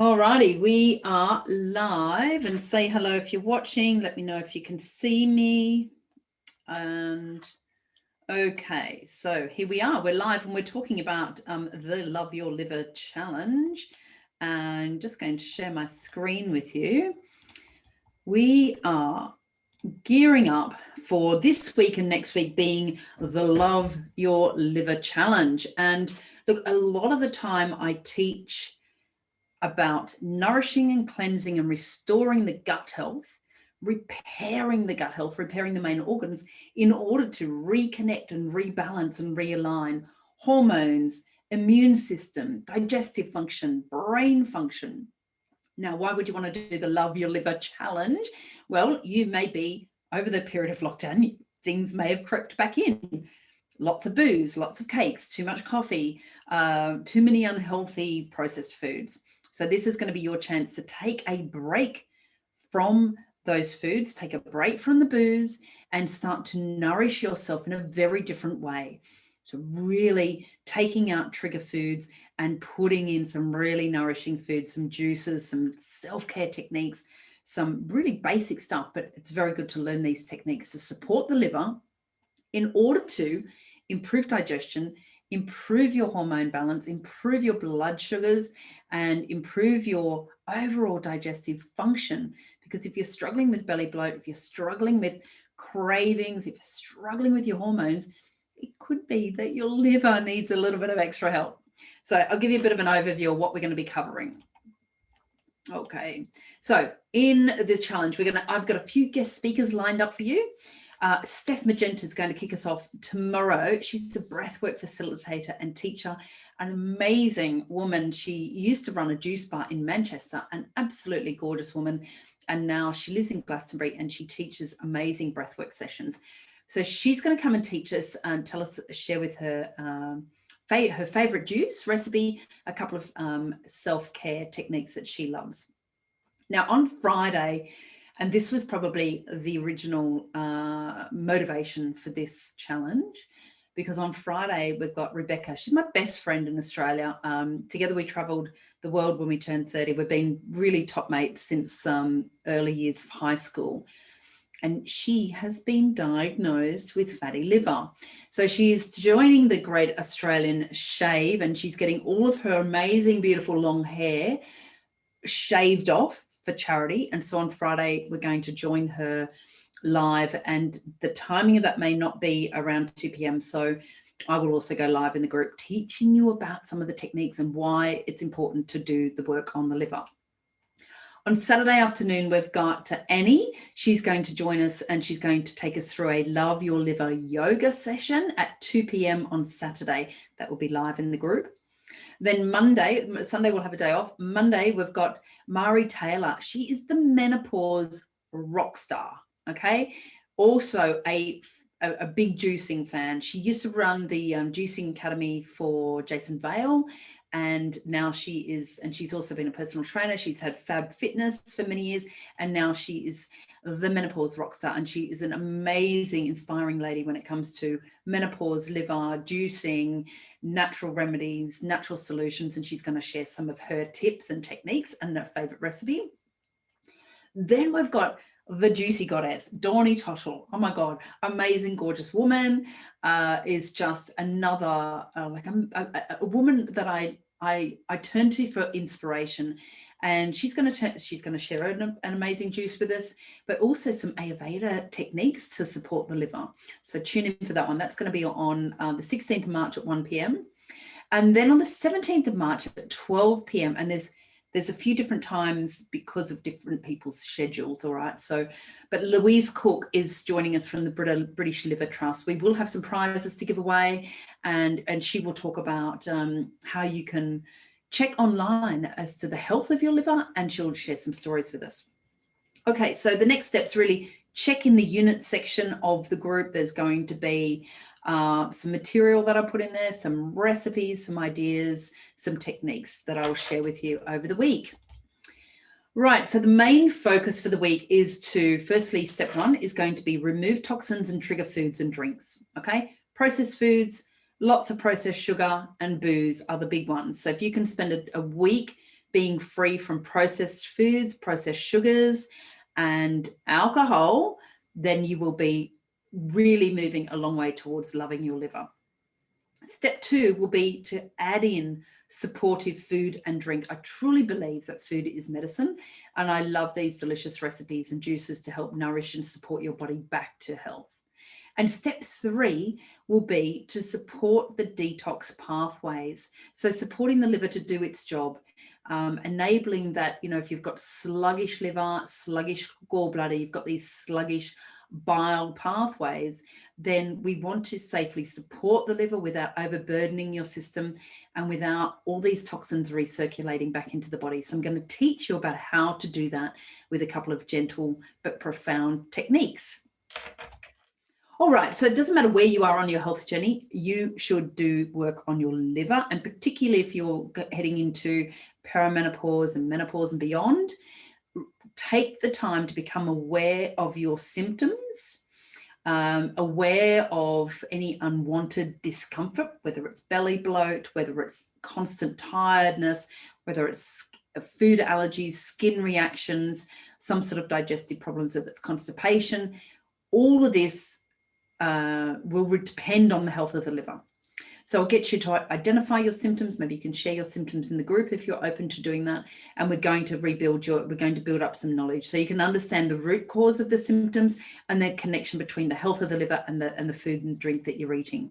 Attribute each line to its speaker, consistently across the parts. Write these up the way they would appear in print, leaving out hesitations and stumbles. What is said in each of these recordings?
Speaker 1: Alrighty, we are live, and say hello if you're watching. Let me know if you can see me. And okay, so here we are. We're live and we're talking about the Love Your Liver Challenge. And just going to share my screen with you. We are gearing up for this week and next week being the Love Your Liver Challenge. And look, a lot of the time I teach about nourishing and cleansing and restoring the gut health, repairing the gut health, repairing the main organs in order to reconnect and rebalance and realign hormones, immune system, digestive function, brain function. Now, why would you want to do the Love Your Liver Challenge? Well, you may be over the period of lockdown, things may have crept back in. Lots of booze, lots of cakes, too much coffee, too many unhealthy processed foods. So this is going to be your chance to take a break from those foods, take a break from the booze, and start to nourish yourself in a very different way. So really taking out trigger foods and putting in some really nourishing foods, some juices, some self-care techniques, some really basic stuff, but it's very good to learn these techniques to support the liver in order to improve digestion, improve your hormone balance, improve your blood sugars, and improve your overall digestive function. Because if you're struggling with belly bloat, if you're struggling with cravings, if you're struggling with your hormones, it could be that your liver needs a little bit of extra help. So I'll give you a bit of an overview of what we're going to be covering. Okay, so in this challenge, I've got a few guest speakers lined up for you. Steph Magenta is going to kick us off tomorrow. She's a breathwork facilitator and teacher, an amazing woman. She used to run a juice bar in Manchester, an absolutely gorgeous woman. And now she lives in Glastonbury and she teaches amazing breathwork sessions. So she's going to come and teach us and share with her her favorite juice recipe, a couple of self-care techniques that she loves. Now on Friday, and this was probably the original motivation for this challenge, because on Friday we've got Rebecca. She's my best friend in Australia. Together we travelled the world when we turned 30. We've been really top mates since early years of high school. And she has been diagnosed with fatty liver. So she's joining the Great Australian Shave, and she's getting all of her amazing, beautiful long hair shaved off for charity. And so on Friday, we're going to join her live, and the timing of that may not be around 2 p.m. So I will also go live in the group teaching you about some of the techniques and why it's important to do the work on the liver. On Saturday afternoon, we've got Annie. She's going to join us and she's going to take us through a Love Your Liver yoga session at 2 p.m. on Saturday. That will be live in the group. Then Sunday we'll have a day off. Monday, we've got Mari Taylor. She is the menopause rock star, okay? Also a big juicing fan. She used to run the Juicing Academy for Jason Vale, and now she's also been a personal trainer. She's had Fab Fitness for many years, and now she is the menopause rock star, and she is an amazing, inspiring lady when it comes to menopause, liver, juicing, natural remedies, natural solutions, and she's going to share some of her tips and techniques and her favorite recipe. Then we've got the juicy goddess, Dawny Tottle. Oh my God, amazing, gorgeous woman. Is just another a woman that I turn to for inspiration, and she's going to share an amazing juice with us, but also some Ayurveda techniques to support the liver. So tune in for that one. That's going to be on the 16th of March at 1 p.m. And then on the 17th of March at 12 p.m. And there's a few different times because of different people's schedules, all right? So, but Louise Cook is joining us from the British Liver Trust. We will have some prizes to give away, and she will talk about how you can check online as to the health of your liver, and she'll share some stories with us. Okay, so the next step's really check in the unit section of the group. There's going to be some material that I put in there, some recipes, some ideas, some techniques that I will share with you over the week. Right, so the main focus for the week is to, firstly, step one is going to be remove toxins and trigger foods and drinks, okay? Processed foods, lots of processed sugar and booze are the big ones. So if you can spend a week being free from processed foods, processed sugars, and alcohol, then you will be really moving a long way towards loving your liver. Step 2 will be to add in supportive food and drink. I truly believe that food is medicine, and I love these delicious recipes and juices to help nourish and support your body back to health. And step 3 will be to support the detox pathways. So supporting the liver to do its job, enabling that, if you've got sluggish liver, sluggish gallbladder, you've got these sluggish bile pathways, then we want to safely support the liver without overburdening your system and without all these toxins recirculating back into the body. So I'm going to teach you about how to do that with a couple of gentle but profound techniques. All right, so it doesn't matter where you are on your health journey, you should do work on your liver, and particularly if you're heading into perimenopause and menopause and beyond, take the time to become aware of your symptoms, aware of any unwanted discomfort, whether it's belly bloat, whether it's constant tiredness, whether it's food allergies, skin reactions, some sort of digestive problems, whether it's constipation. All of this will depend on the health of the liver. So I'll get you to identify your symptoms. Maybe you can share your symptoms in the group if you're open to doing that. And we're going to build up some knowledge so you can understand the root cause of the symptoms and the connection between the health of the liver and the food and drink that you're eating.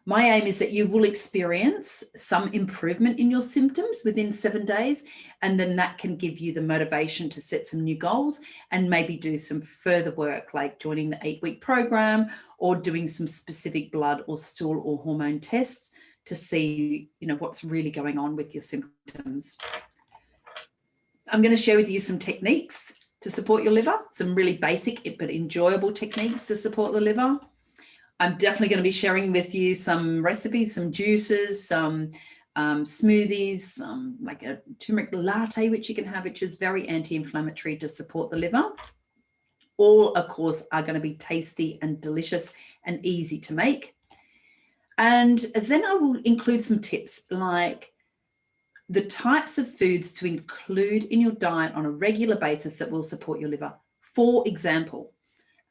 Speaker 1: My aim is that you will experience some improvement in your symptoms within 7 days, and then that can give you the motivation to set some new goals and maybe do some further work, like joining the 8-week program or doing some specific blood or stool or hormone tests to see, what's really going on with your symptoms. I'm going to share with you some techniques to support your liver, some really basic but enjoyable techniques to support the liver. I'm definitely going to be sharing with you some recipes, some juices, some smoothies, like a turmeric latte, which you can have, which is very anti-inflammatory to support the liver. All, of course, are going to be tasty and delicious and easy to make. And then I will include some tips like the types of foods to include in your diet on a regular basis that will support your liver. For example,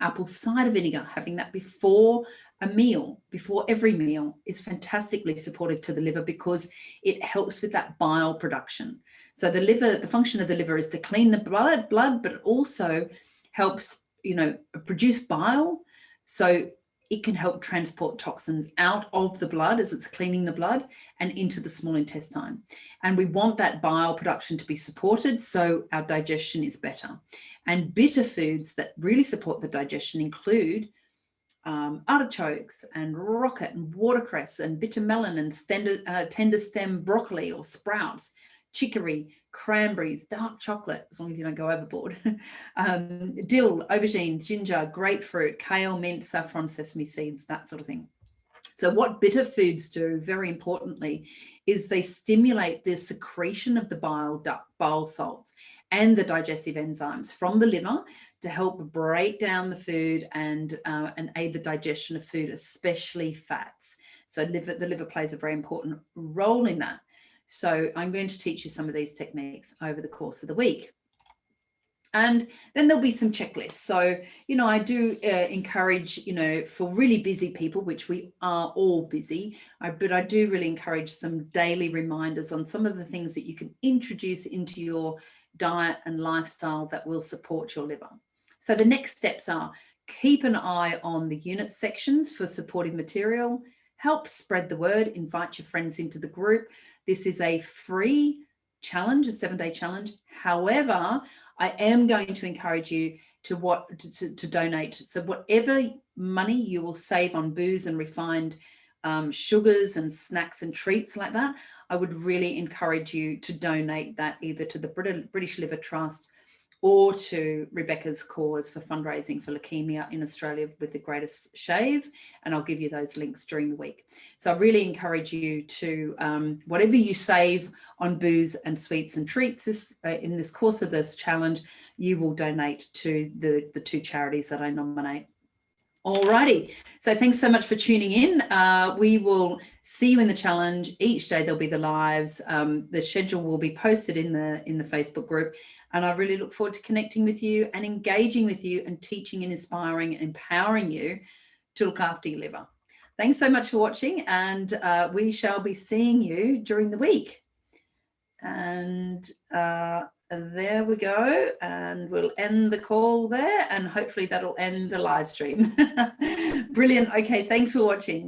Speaker 1: apple cider vinegar, having that before a meal, before every meal, is fantastically supportive to the liver because it helps with that bile production. So the function of the liver is to clean the blood, but it also helps, produce bile. So it can help transport toxins out of the blood as it's cleaning the blood and into the small intestine. And we want that bile production to be supported so our digestion is better. And bitter foods that really support the digestion include artichokes and rocket and watercress and bitter melon and tender stem broccoli or sprouts, chicory, cranberries, dark chocolate, as long as you don't go overboard, dill, aubergine, ginger, grapefruit, kale, mint, saffron, sesame seeds, that sort of thing. So what bitter foods do, very importantly, is they stimulate the secretion of the bile salts and the digestive enzymes from the liver to help break down the food and aid the digestion of food, especially fats. So the liver plays a very important role in that. So I'm going to teach you some of these techniques over the course of the week. And then there'll be some checklists. So, I do encourage, for really busy people, which we are all busy, but I do really encourage some daily reminders on some of the things that you can introduce into your diet and lifestyle that will support your liver. So the next steps are keep an eye on the unit sections for supporting material, help spread the word, invite your friends into the group. This is a free challenge, a 7-day challenge. However, I am going to encourage you to donate. So whatever money you will save on booze and refined sugars and snacks and treats like that, I would really encourage you to donate that either to the British Liver Trust or to Rebecca's cause for fundraising for leukemia in Australia with the Greatest Shave. And I'll give you those links during the week. So I really encourage you to, whatever you save on booze and sweets and treats in this course of this challenge, you will donate to the 2 charities that I nominate. Alrighty, so thanks so much for tuning in. We will see you in the challenge. Each day there'll be the lives. The schedule will be posted in the Facebook group, and I really look forward to connecting with you and engaging with you and teaching and inspiring and empowering you to look after your liver. Thanks so much for watching, and we shall be seeing you during the week. And there we go, and we'll end the call there, and hopefully that'll end the live stream. Brilliant. Okay, thanks for watching.